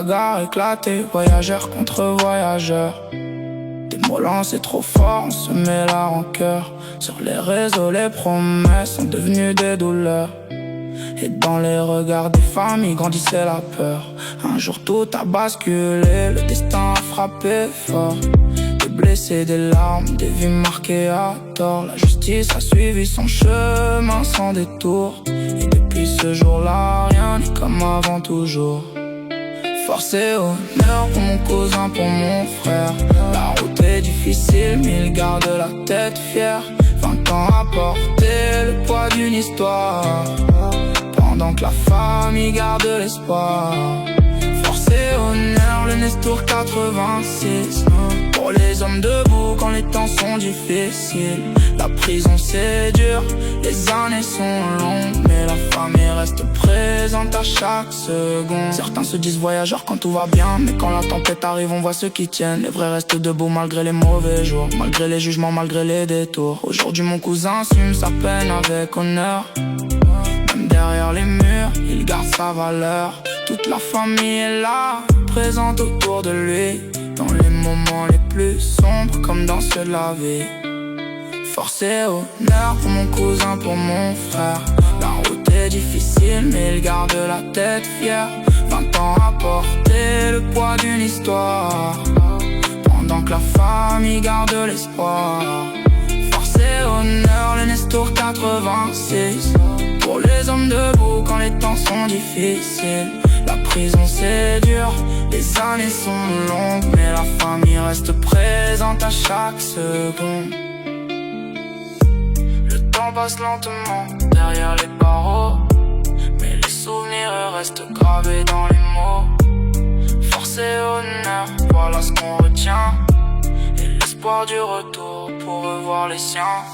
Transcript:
bagarre éclatée, voyageur contre voyageur. Des mots lancés trop fort, on se met la rancœur. Sur les réseaux, les promesses sont devenues des douleurs. Et dans les regards des familles grandissait la peur. Un jour tout a basculé, le destin a frappé fort. Des blessés, des larmes, des vies marquées à tort. La justice a suivi son chemin sans détour. Et depuis ce jour-là, rien n'est comme avant toujours. Force et honneur pour mon cousin, pour mon frère. La route est difficile, mais il garde la tête fière. 20 ans à porter le poids d'une histoire, pendant que la famille garde l'espoir. Force et honneur, le Nestor 86. Pour les hommes debout quand les temps sont difficiles. La prison c'est dur, les années sont longues, mais la famille reste présente à chaque seconde. Certains se disent voyageurs quand tout va bien, mais quand la tempête arrive on voit ceux qui tiennent. Les vrais restent debout malgré les mauvais jours, malgré les jugements, malgré les détours. Aujourd'hui mon cousin assume sa peine avec honneur. Même derrière les murs, il garde sa valeur. Toute la famille est là, présente autour de lui, dans les moments les plus sombres comme dans ceux de la vie. Force et honneur pour mon cousin, pour mon frère. La route est difficile mais il garde la tête fière. 20 ans à porter le poids d'une histoire, pendant que la famille garde l'espoir. Force et honneur, le Nestor 86. Pour les hommes debout quand les temps sont difficiles. La prison c'est dur, les années sont longues, mais la famille reste présente à chaque seconde. Le temps passe lentement derrière les barreaux, mais les souvenirs restent gravés dans les mots. Force et honneur, voilà ce qu'on retient, et l'espoir du retour pour revoir les siens.